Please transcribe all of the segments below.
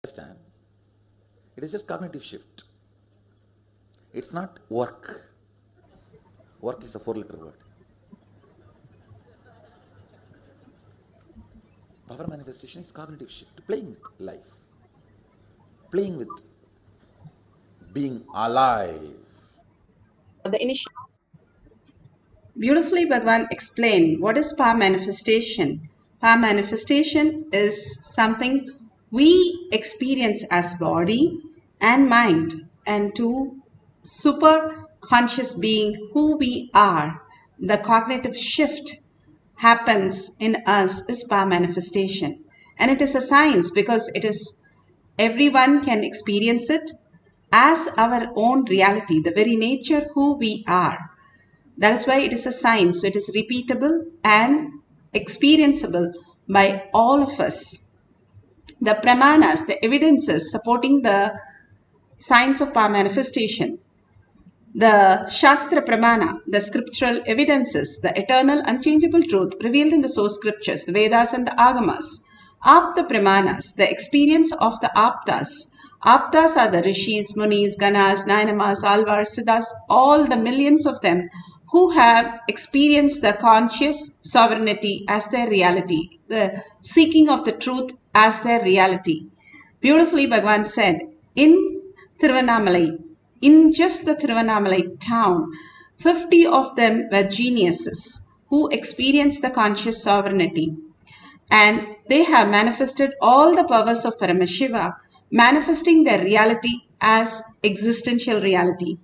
Understand? It is just cognitive shift. It's not work. Work is a 4-letter word. Power manifestation is cognitive shift, playing with life, playing with being alive. The initial. Beautifully, Bhagavan explained what is power manifestation. Power manifestation is something we experience as body and mind, and to super conscious being who we are. The cognitive shift happens in us is power manifestation, and it is a science because it is everyone can experience it as our own reality, the very nature who we are. That is why it is a science. So it is repeatable and experienceable by all of us. The pramanas, the evidences supporting the science of power manifestation, the Shastra Pramana, the scriptural evidences, the eternal unchangeable truth revealed in the source scriptures, the Vedas and the Agamas, Apta Pramanas, the experience of the Aptas. Aptas are the Rishis, Munis, Ganas, Nainamas, Alvars, Siddhas, all the millions of them who have experienced the conscious sovereignty as their reality, the seeking of the truth as their reality. Beautifully, Bhagavan said, in Tiruvannamalai, in just the Tiruvannamalai town, 50 of them were geniuses who experienced the conscious sovereignty. And they have manifested all the powers of Paramashiva, manifesting their reality as existential reality.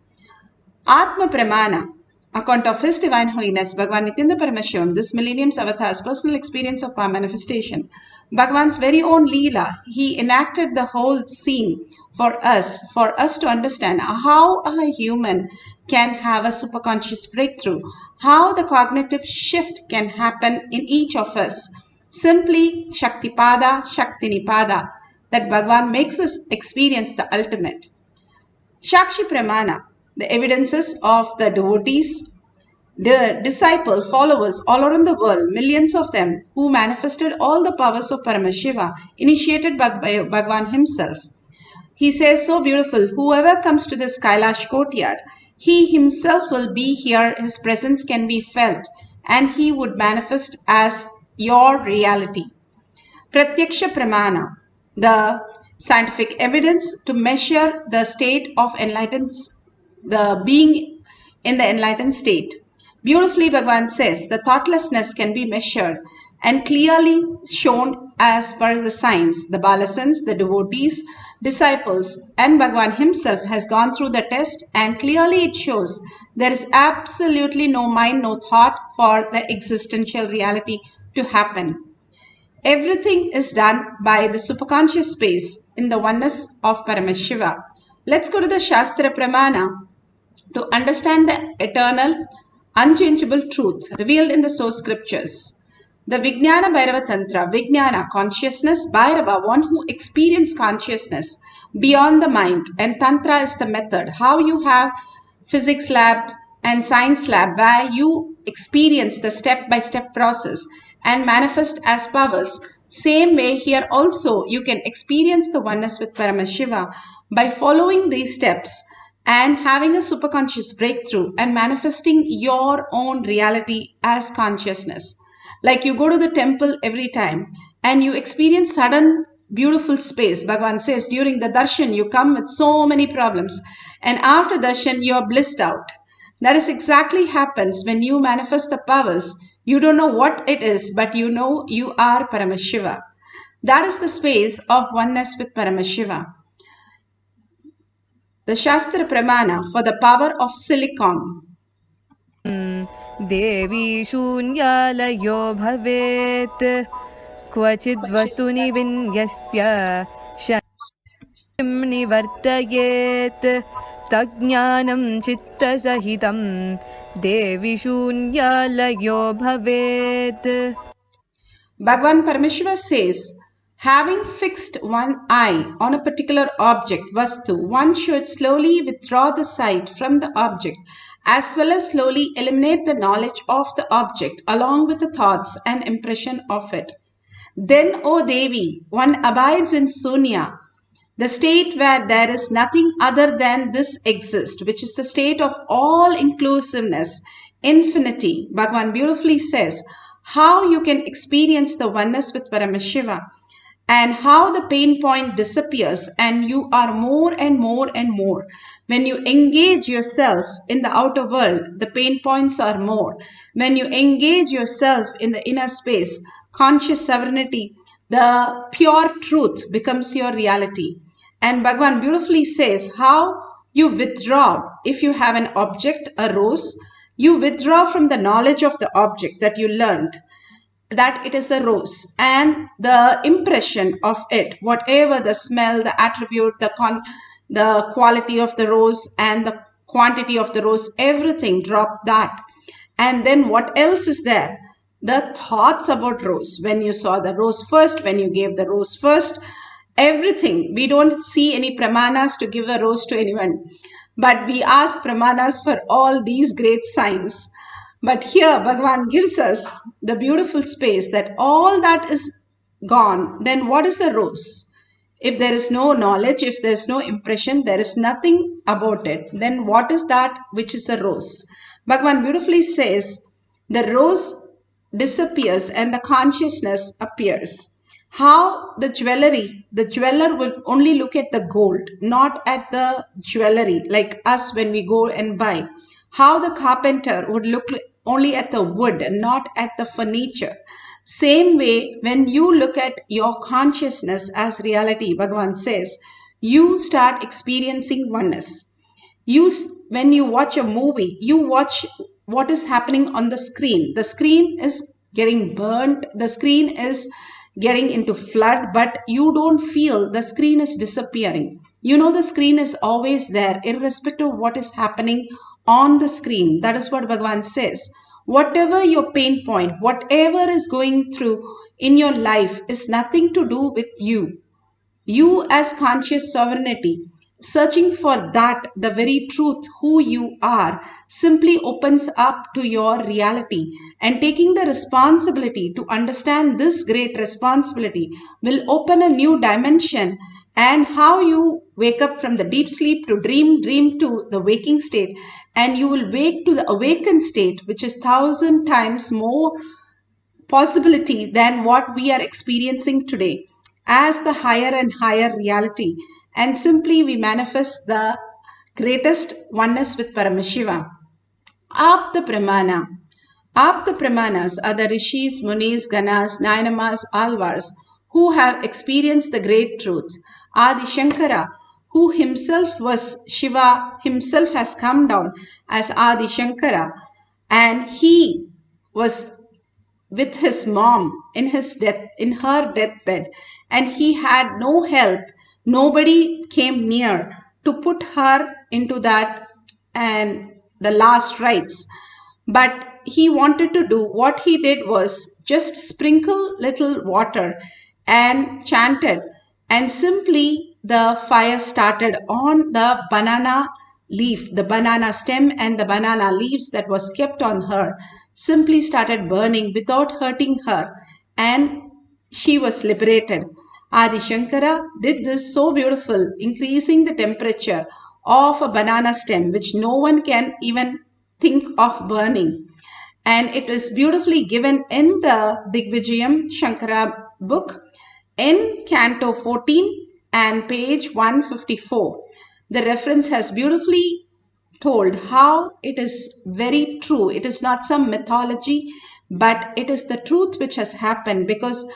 Atma Pramana, account of His Divine Holiness, Bhagavan Nithyananda Paramashivam, this millennium's avatar's personal experience of power manifestation. Bhagavan's very own Leela, he enacted the whole scene for us to understand how a human can have a superconscious breakthrough, how the cognitive shift can happen in each of us. Simply Shaktipada, Shaktinipada, that Bhagavan makes us experience the ultimate. Shakshi Pramana, the evidences of the devotees, the disciples, followers all around the world, millions of them who manifested all the powers of Paramashiva, initiated by Bhagavan himself. He says so beautiful, whoever comes to this Kailash courtyard, he himself will be here, his presence can be felt, and he would manifest as your reality. Pratyaksha Pramana, the scientific evidence to measure the state of enlightened, the being in the enlightened state. Beautifully, Bhagavan says the thoughtlessness can be measured and clearly shown as per the science. The Balasans, the devotees, disciples, and Bhagavan himself has gone through the test, and clearly it shows there is absolutely no mind, no thought for the existential reality to happen. Everything is done by the superconscious space in the oneness of Paramashiva. Let's go to the Shastra Pramana to understand the eternal, unchangeable truth revealed in the source scriptures. The Vijnana Bhairava Tantra, Vijnana, consciousness, Bhairava, one who experienced consciousness beyond the mind, and Tantra is the method, how you have physics lab and science lab where you experience the step-by-step process and manifest as powers. Same way here also you can experience the oneness with Paramashiva by following these steps and having a superconscious breakthrough and manifesting your own reality as consciousness. Like you go to the temple every time and you experience sudden beautiful space. Bhagavan says during the darshan you come with so many problems, and after darshan you are blissed out. That is exactly happens when you manifest the powers. You don't know what it is, but you know you are Paramashiva. That is the space of oneness with Paramashiva. The Shastra Pramana for the power of silicon. देवी शून्यालयो भवेत् क्वचिद् वस्तुनि विन्यस्य शक्तिं निवर्तयेत् तज्ज्ञानं चित्तसहितं देवी शून्यालयो भवेत्. Bhagavan Paramashiva says, having fixed one eye on a particular object, vastu, one should slowly withdraw the sight from the object as well as slowly eliminate the knowledge of the object along with the thoughts and impression of it. Then, O Devi, one abides in Sunya, the state where there is nothing other than this exist, which is the state of all inclusiveness, infinity. Bhagavan beautifully says how you can experience the oneness with Paramashiva and how the pain point disappears and you are more and more and more. When you engage yourself in the outer world, the pain points are more. When you engage yourself in the inner space, conscious sovereignty, the pure truth becomes your reality. And Bhagavan beautifully says how you withdraw. If you have an object, a rose, you withdraw from the knowledge of the object that you learned, that it is a rose, and the impression of it, whatever the smell, the attribute, the quality of the rose and the quantity of the rose, everything, drop that. And then what else is there? The thoughts about rose. When you saw the rose first, when you gave the rose first, everything. We don't see any pramanas to give a rose to anyone, but we ask pramanas for all these great signs. But here Bhagavan gives us the beautiful space that all that is gone. Then what is the rose? If there is no knowledge, if there is no impression, there is nothing about it, then what is that which is a rose? Bhagavan beautifully says the rose disappears and the consciousness appears. How the jeweler will only look at the gold, not at the jewelry, like us when we go and buy. How the carpenter would look only at the wood and not at the furniture. Same way, when you look at your consciousness as reality, Bhagavan says, you start experiencing oneness. When you watch a movie, you watch what is happening on the screen. The screen is getting burnt, the screen is getting into flood, but you don't feel the screen is disappearing. You know the screen is always there, irrespective of what is happening on the screen. That is what Bhagavan says. Whatever your pain point, whatever is going through in your life is nothing to do with you. You as conscious sovereignty, searching for that, the very truth, who you are, simply opens up to your reality. And taking the responsibility to understand this great responsibility will open a new dimension. And how you wake up from the deep sleep to dream to the waking state, and you will wake to the awakened state, which is 1,000 times more possibility than what we are experiencing today, as the higher and higher reality. And simply we manifest the greatest oneness with Paramashiva. Apta Pramana. Apta Pramanas are the rishis, munis, ganas, nayanamas, alvars who have experienced the great truth. Adi Shankara, who himself was Shiva, himself has come down as Adi Shankara, and he was with his mom in her deathbed, and he had no help. Nobody came near to put her into that and the last rites. But he wanted to do, what he did was just sprinkle little water and chanted, and simply the fire started on the banana leaf, the banana stem and the banana leaves that was kept on her, simply started burning without hurting her, and she was liberated. Adi Shankara did this so beautiful, increasing the temperature of a banana stem, which no one can even think of burning. And it is beautifully given in the Digvijayam Shankara book in Canto 14 and page 154. The reference has beautifully told how it is very true. It is not some mythology, but it is the truth which has happened, because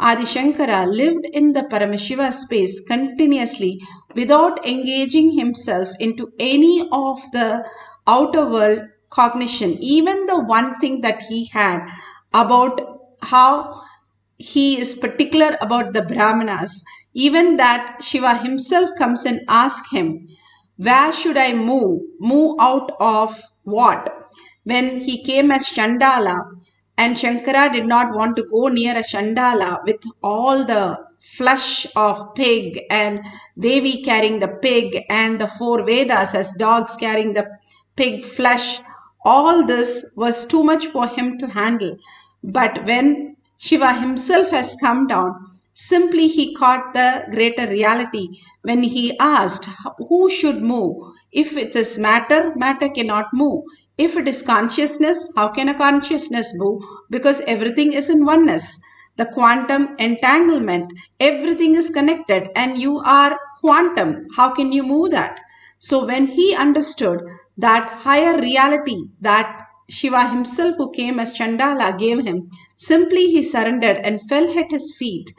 Adi Shankara lived in the Paramashiva space continuously without engaging himself into any of the outer world cognition. Even the one thing that he had about how he is particular about the Brahmanas, even that Shiva himself comes and asks him, where should I move? Move out of what? When he came as Chandala, and Shankara did not want to go near a Chandala with all the flesh of pig and Devi carrying the pig and the 4 Vedas as dogs carrying the pig flesh. All this was too much for him to handle. But when Shiva himself has come down, Simply he caught the greater reality when he asked who should move. If it is matter, matter cannot move. If it is consciousness, how can a consciousness move? Because everything is in oneness. The quantum entanglement, everything is connected and you are quantum. How can you move that? So when he understood that higher reality that Shiva himself, who came as Chandala, gave him, simply he surrendered and fell at his feet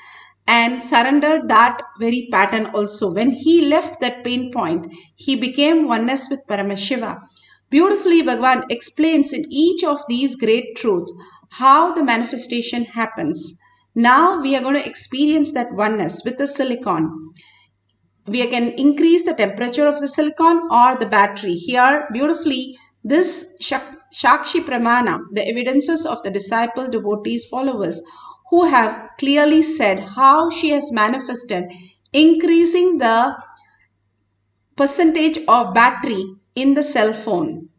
and surrendered that very pattern also. When he left that pain point, he became oneness with Paramashiva. Beautifully, Bhagavan explains in each of these great truths how the manifestation happens. Now we are going to experience that oneness with the silicon. We can increase the temperature of the silicon or the battery. Here, beautifully, this Shakshi Pramana, the evidences of the disciple, devotees, followers, who have clearly said how she has manifested, increasing the percentage of battery in the cell phone.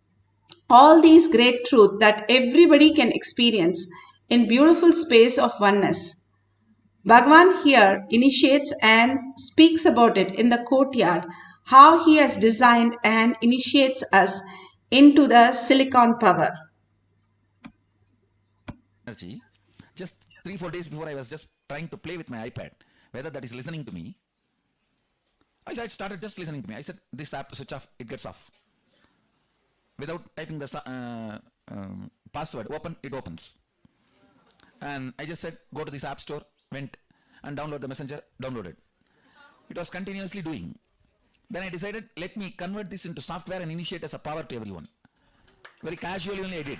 All these great truths that everybody can experience in beautiful space of oneness. Bhagavan here initiates and speaks about it in the courtyard, how he has designed and initiates us into the silicon power. Energy. Just 3-4 days before, I was just trying to play with my iPad, whether that is listening to me. I started just listening to me. I said, this app switch off, it gets off. Without typing the password, open, it opens. And I just said, go to this app store, went and download the messenger, downloaded. It was continuously doing. Then I decided, let me convert this into software and initiate as a power to everyone. Very casually only I did.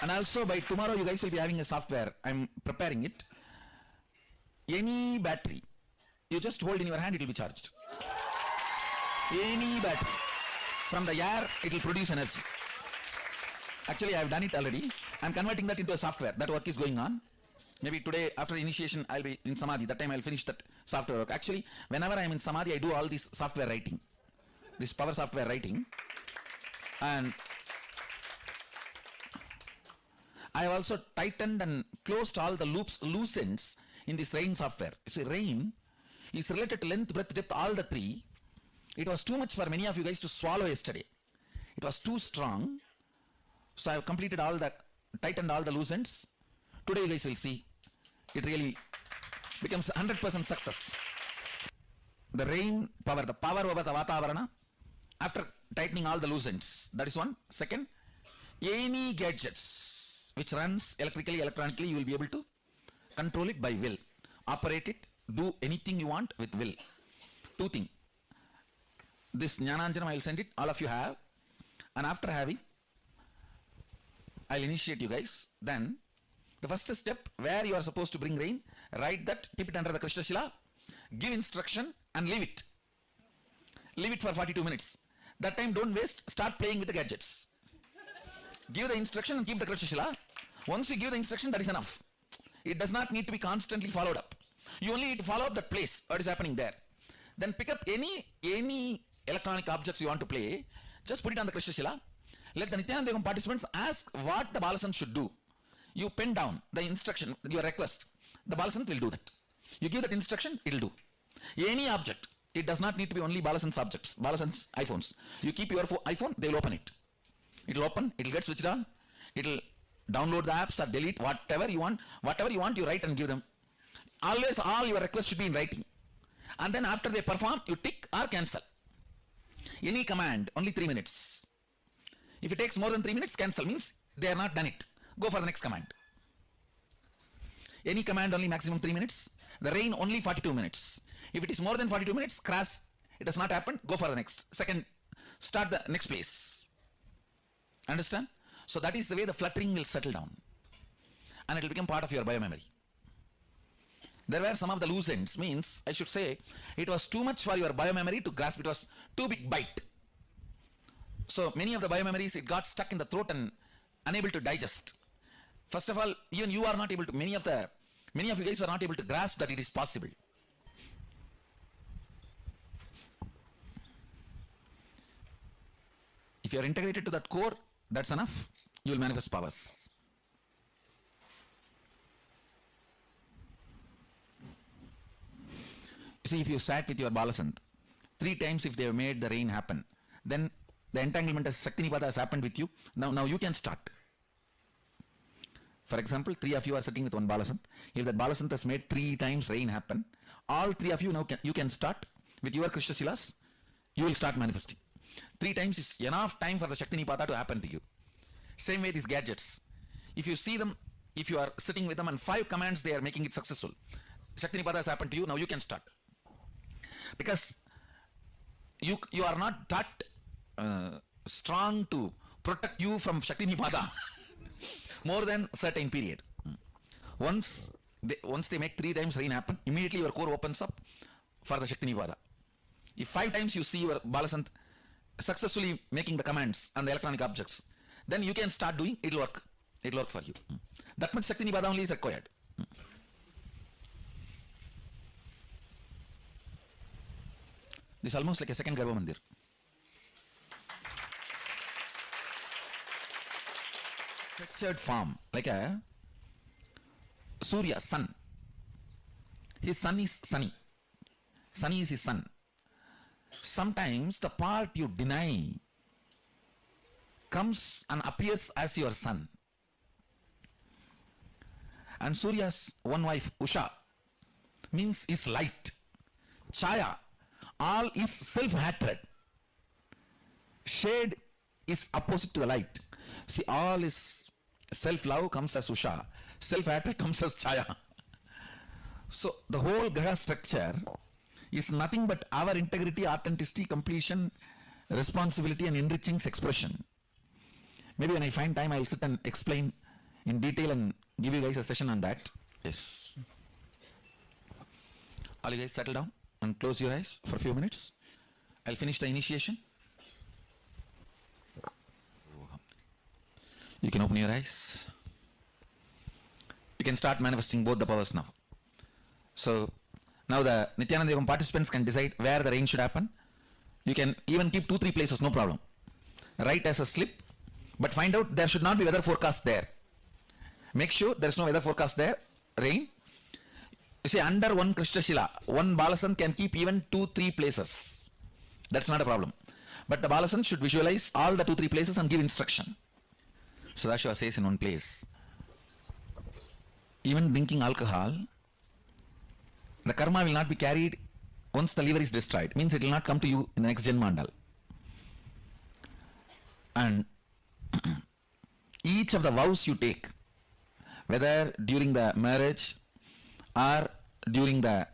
And also by tomorrow you guys will be having a software. I'm preparing it. Any battery, you just hold in your hand, it will be charged. Any battery. From the air, it will produce energy. Actually, I have done it already. I'm converting that into a software. That work is going on. Maybe today, after initiation, I'll be in Samadhi. That time I'll finish that software work. Actually, whenever I'm in Samadhi, I do all this software writing. This power software writing. And I have also tightened and closed all the loops, loose ends in this rain software. You see, rain is related to length, breadth, depth, all the three. It was too much for many of you guys to swallow yesterday. It was too strong. So I have completed all the, tightened all the loose ends. Today you guys will see, it really becomes 100% success. The rain power, the power over the Vatavarana, after tightening all the loose ends. That is one. Second, any gadgets which runs electrically, electronically, you will be able to control it by will. Operate it, do anything you want with will. Two things. This Jnananjanam, I will send it, all of you have. And after having, I'll initiate you guys. Then, the first step, where you are supposed to bring rain, write that, keep it under the Krishna Shila, give instruction and leave it. Leave it for 42 minutes. That time don't waste, start playing with the gadgets. Give the instruction and keep the Krishna Shila. Once you give the instruction, that is enough. It does not need to be constantly followed up. You only need to follow up that place, what is happening there. Then pick up any electronic objects you want to play, just put it on the Krishna Shila. Let the Nithyananda Paramashivam participants ask what the Balasan should do. You pen down the instruction, your request. The Balasant will do that. You give that instruction, it will do. Any object, it does not need to be only Balasan's objects, Balasan's iPhones. You keep your iPhone, they will open it. It will open, it will get switched on, it will download the apps or delete whatever you want, you write and give them. Always all your requests should be in writing. And then after they perform, you tick or cancel. Any command, only 3 minutes. If it takes more than 3 minutes, cancel, means they are not done it. Go for the next command. Any command only maximum 3 minutes. The rain only 42 minutes. If it is more than 42 minutes, crash, it has not happened, go for the next. Second, start the next place. Understand? So that is the way the fluttering will settle down. And it will become part of your biomemory. There were some of the loose ends, means, I should say, it was too much for your biomemory to grasp, it was too big bite. So many of the biomemories, it got stuck in the throat and unable to digest. First of all, even you are not able to, many of you guys are not able to grasp that it is possible. If you are integrated to that core, that's enough. You will manifest powers. See, if you sat with your Balasant, 3 times if they have made the rain happen, then the entanglement as Shaktinipada has happened with you. Now you can start. For example, 3 of you are sitting with one Balasant. If that Balasant has made 3 times rain happen, all 3 of you now you can start with your Krishna Shilas. You will start manifesting. 3 times is enough time for the Shaktinipada to happen to you. Same way these gadgets. If you see them, if you are sitting with them and 5 commands they are making it successful, Shaktinipada has happened to you, now you can start. Because you are not that strong to protect you from Shaktinipada more than certain period. Once they make 3 times rain happen, immediately your core opens up for the Shaktinipada. If 5 times you see your Balasant successfully making the commands on the electronic objects, then you can start doing, it will work. It will work for you. That much Shaktinipada only is required. This is almost like a second Garbha Mandir. Structured form, like a Surya, sun. His sun is sunny. Sunny is his sun. Sometimes the part you deny comes and appears as your sun. And Surya's one wife, Usha, means is light. Chaya, all is self-hatred. Shade is opposite to the light. See, all is self-love comes as Usha, self-hatred comes as Chaya. So the whole Graha structure is nothing but our integrity, authenticity, completion, responsibility and enriching expression. Maybe when I find time I will sit and explain in detail and give you guys a session on that. Yes. All you guys settle down and close your eyes for a few minutes. I'll finish the initiation. You can open your eyes. You can start manifesting both the powers now. So now the Nithyananda Yogam participants can decide where the rain should happen. You can even keep 2-3 places, no problem. Write as a slip, but find out there should not be weather forecast there. Make sure there is no weather forecast there. Rain. You see, under one Krishna Shila, one Balasan can keep even 2-3 places. That's not a problem. But the Balasan should visualize all the 2-3 places and give instruction. Sadashiva says in one place, even drinking alcohol, the karma will not be carried once the liver is destroyed. Means it will not come to you in the next Janmandal. And each of the vows you take, whether during the marriage or during the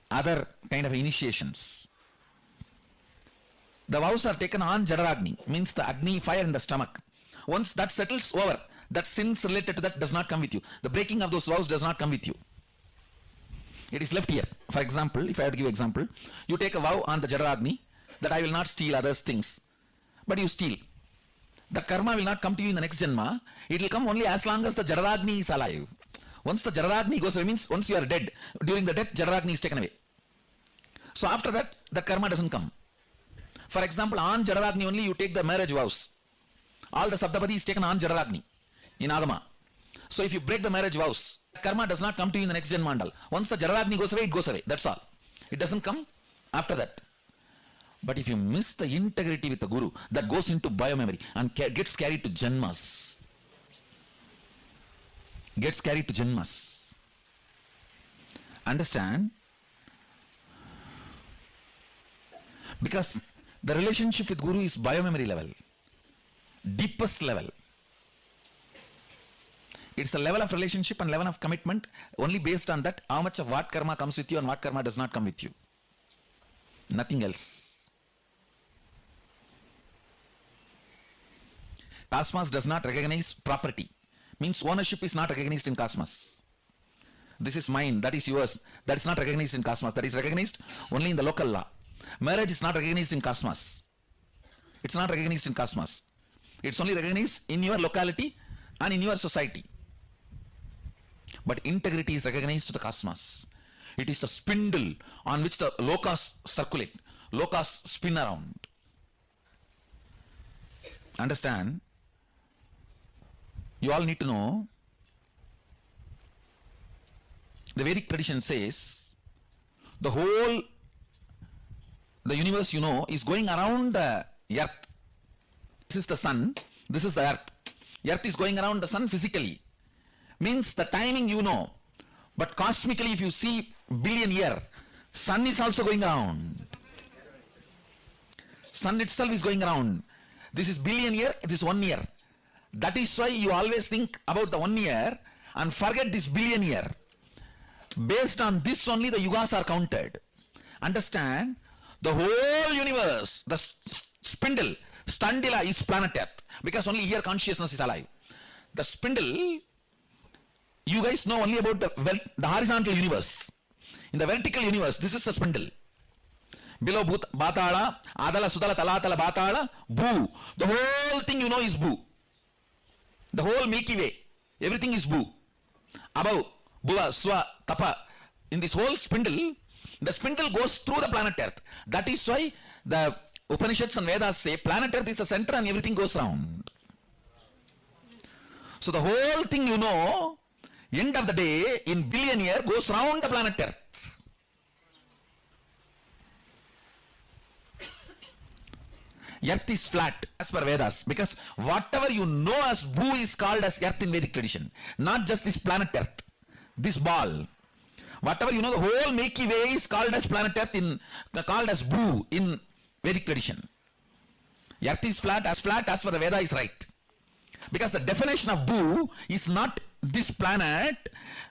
other kind of initiations, the vows are taken on Jadaragni, means the Agni fire in the stomach. Once that settles, over. That sins related to that does not come with you. The breaking of those vows does not come with you. It is left here. For example, if I have to give an example, you take a vow on the Jadaragni that I will not steal others' things. But you steal. The karma will not come to you in the next Janma. It will come only as long as the Jadaragni is alive. Once the Jadaragni goes away, means once you are dead, during the death, Jadaragni is taken away. So after that, the karma doesn't come. For example, on Jadaragni only you take the marriage vows. All the Saptapadi is taken on Jadaragni in Agama. So if you break the marriage vows, karma does not come to you in the next Janmandal. Once the Jadaragni goes away, it goes away. That's all. It doesn't come after that. But if you miss the integrity with the Guru, that goes into biomemory and gets carried to Janmas. Gets carried to Janmas. Understand? Because the relationship with Guru is biomemory level. Deepest level. It's a level of relationship and level of commitment only based on that, how much of what karma comes with you and what karma does not come with you. Nothing else. Cosmos does not recognize property. Means ownership is not recognized in Cosmos. This is mine, that is yours. That is not recognized in Cosmos. That is recognized only in the local law. Marriage is not recognized in Cosmos. It's not recognized in Cosmos. It's only recognized in your locality and in your society. But integrity is recognized to the Cosmos. It is the spindle on which the lokas circulate. Lokas spin around. Understand? You all need to know, the Vedic tradition says, The whole, the universe, you know, is going around the earth. This is the sun, this is the earth. Earth is going around the sun physically. Means the timing you know. But cosmically, if you see billion year, sun is also going around. Sun itself is going around. This is billion year, it is 1 year. That is why you always think about the 1 year and forget this billion year. Based on this only the yugas are counted. Understand, the whole universe, the spindle, Standila is planet Earth, because only here consciousness is alive. The spindle, you guys know only about the horizontal universe. In the vertical universe, this is the spindle. Below Batala, Adala, Sudala, Talatala, Batala, Boo. The whole thing you know is Boo. The whole Milky Way, everything is Boo. Above, Bhuva, Swa, Tapa. In this whole spindle, the spindle goes through the planet Earth. That is why the Upanishads and Vedas say planet Earth is the center and everything goes round. So the whole thing you know, end of the day, in billion year, goes round the planet Earth. Earth is flat as per Vedas, because whatever you know as Bhu is called as Earth in Vedic tradition. Not just this planet Earth, this ball. Whatever you know, the whole Milky Way is called as planet Earth, called as Bhu in Vedic tradition. Earth is flat as for the Veda is right. Because the definition of Bhu is not this planet.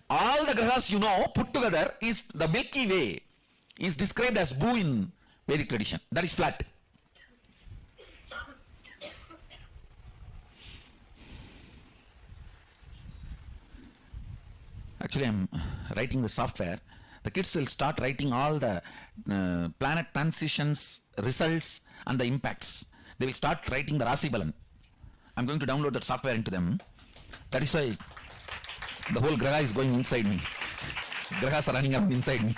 All the grahas you know put together is the Milky Way is described as Bhu in Vedic tradition. That is flat. Actually, I am writing the software. The kids will start writing all the planet transitions, results and the impacts. They will start writing the Rasi Balan. I'm going to download that software into them. That is why the whole graha is going inside me. Grahas are running around inside me.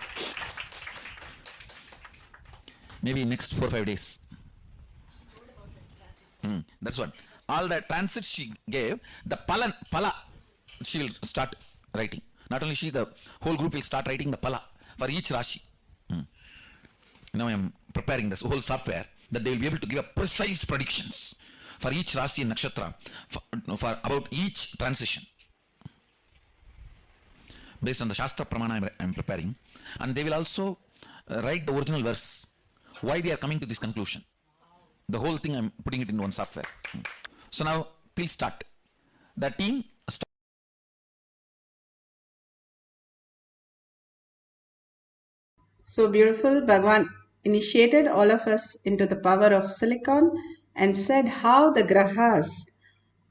Maybe next 4 or 5 days. That's what. All the transits she gave, the pala, she will start writing. Not only she, the whole group will start writing the pala for each Rashi. Now I am preparing this whole software that they will be able to give a precise predictions for each Rashi and Nakshatra for about each transition. Based on the Shastra Pramana I am preparing. And they will also write the original verse. Why they are coming to this conclusion. The whole thing I am putting it in one software. So now please start. The team start. So beautiful. Bhagavan initiated all of us into the power of silicon and said how the grahas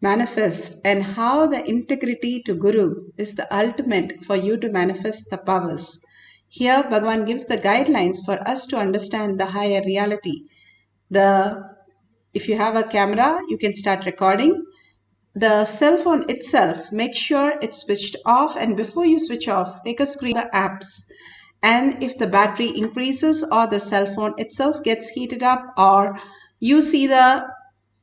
manifest and how the integrity to Guru is the ultimate for you to manifest the powers. Here Bhagavan gives the guidelines for us to understand the higher reality. If you have a camera, you can start recording. The cell phone itself, make sure it's switched off, and before you switch off, take a screen of the apps. And if the battery increases or the cell phone itself gets heated up, or you see the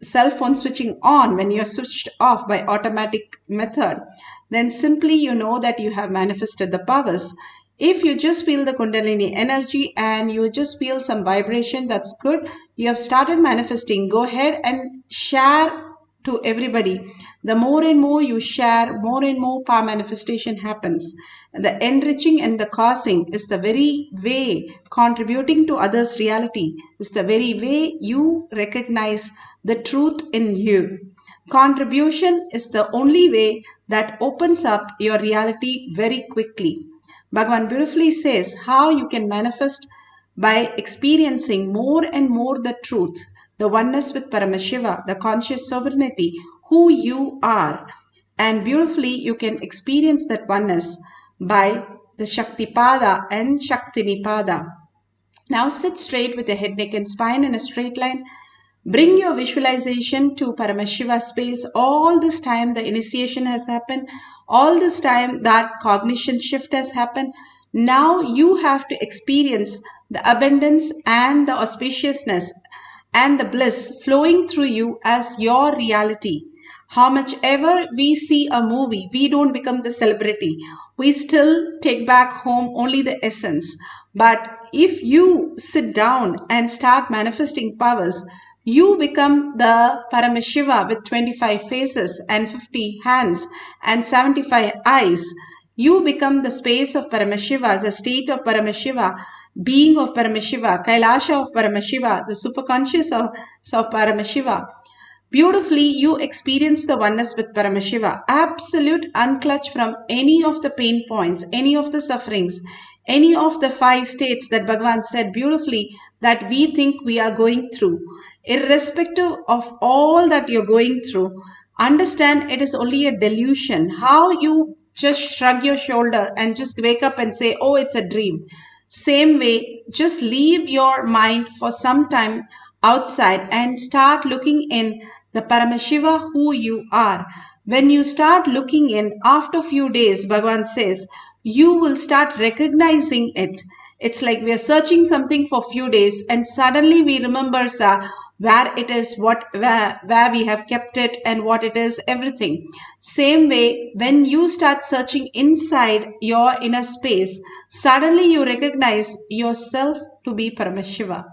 cell phone switching on when you're switched off by automatic method, then simply you know that you have manifested the powers. If you just feel the Kundalini energy and you just feel some vibration, that's good. You have started manifesting. Go ahead and share to everybody. The more and more you share, more and more power manifestation happens. The enriching and the causing is the very way contributing to others' reality, is the very way you recognize the truth in you. Contribution is the only way that opens up your reality very quickly. Bhagavan beautifully says how you can manifest by experiencing more and more the truth, the oneness with Paramashiva, the conscious sovereignty, who you are. And beautifully you can experience that oneness by the Shaktipada and Shaktinipada. Now sit straight with your head, neck and spine in a straight line. Bring your visualization to Paramashiva space. All this time the initiation has happened. All this time that cognition shift has happened. Now you have to experience the abundance and the auspiciousness and the bliss flowing through you as your reality. How much ever we see a movie, we don't become the celebrity. We still take back home only the essence. But if you sit down and start manifesting powers, you become the Paramashiva with 25 faces and 50 hands and 75 eyes. You become the space of Paramashiva, the state of Paramashiva, being of Paramashiva, Kailasha of Paramashiva, the superconscious of Paramashiva. Beautifully, you experience the oneness with Paramashiva, absolute unclutch from any of the pain points, any of the sufferings, any of the 5 states that Bhagavan said beautifully that we think we are going through. Irrespective of all that you're going through, understand it is only a delusion. How you just shrug your shoulder and just wake up and say, oh, it's a dream. Same way, just leave your mind for some time outside and start looking in the Paramashiva who you are. When you start looking in, after a few days, Bhagavan says, you will start recognizing it. It's like we are searching something for a few days and suddenly we remember where it is, where we have kept it and what it is, everything. Same way, when you start searching inside your inner space, suddenly you recognize yourself to be Paramashiva.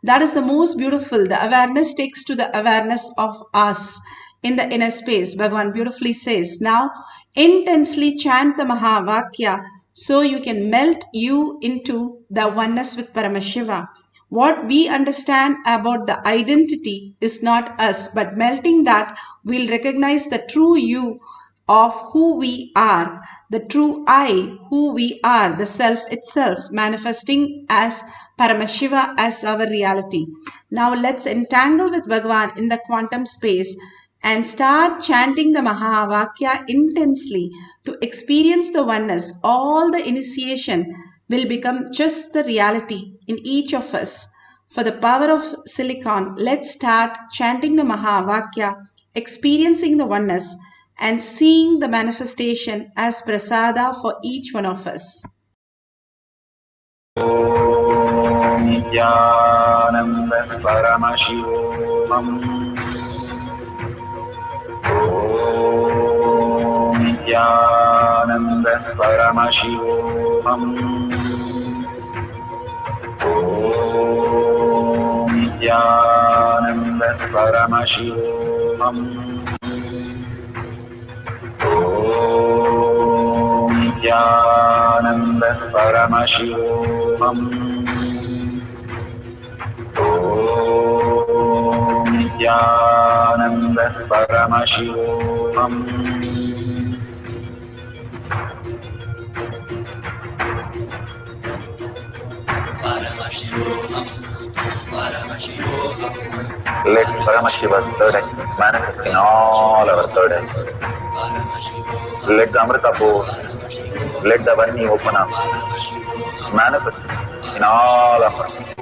That is the most beautiful. The awareness takes to the awareness of us in the inner space. Bhagavan beautifully says, now intensely chant the Mahavakya so you can melt you into the oneness with Paramashiva. What we understand about the identity is not us, but melting that, we'll recognize the true you of who we are, the true I, who we are, the self itself, manifesting as Paramashiva as our reality. Now let's entangle with Bhagavan in the quantum space and start chanting the Mahavakya intensely to experience the oneness. All the initiation will become just the reality in each of us. For the power of silicon, let's start chanting the Mahavakya, experiencing the oneness, and seeing the manifestation as prasada for each one of us. Nithyananda Paramashivoham. Nithyananda Paramashivoham. Nithyananda Paramashivoham. Nithyananda Paramashivoham. Nithyananda Paramashivoham. Let Paramashiva's third eye manifest in all our third eyes. Let the Amrita pour, let the Varni open up, manifest in all of us.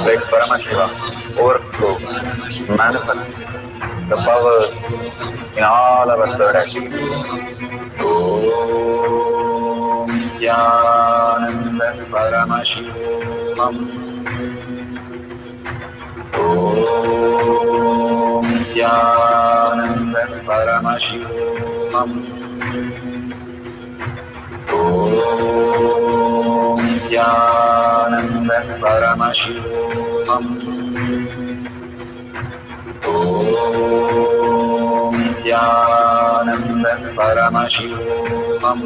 Let Paramashiva overflow, manifest the powers in all our third eyes. Om Nithyananda Paramashivoham. Om Nithyananda Paramashivoham. Om Nithyananda Paramashivoham. Om Nithyananda Paramashivoham.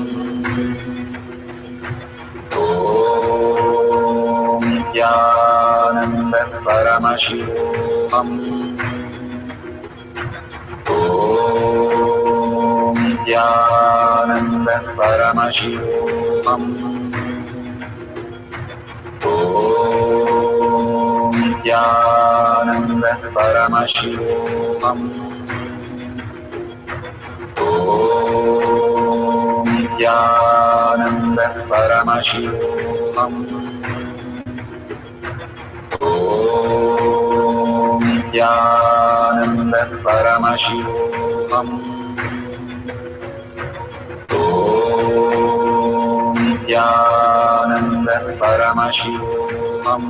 Om Nithyananda Paramashivoham. Om Nithyananda Paramashivoham. Om Nithyananda Paramashivoham. Om Nithyananda Paramashivoham. Om Nithyananda Paramashivoham. Om Nithyananda Paramashivoham.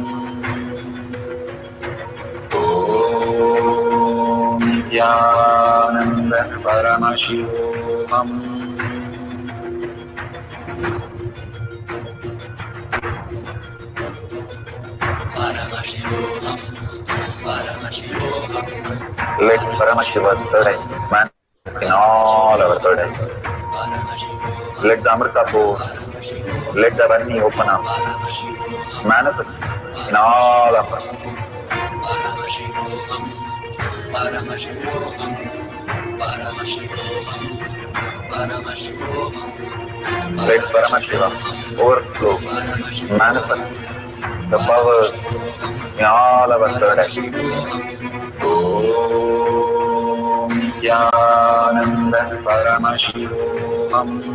Om Nithyananda Paramashivoham. Let Paramashiva's third eye manifest in all our third eyes. Let the Amrita pour, let the Vani open up, manifest in all of us. Let Paramashiva overflow, manifest the powers in all our third eyes. Om Nithyananda Paramashivoham.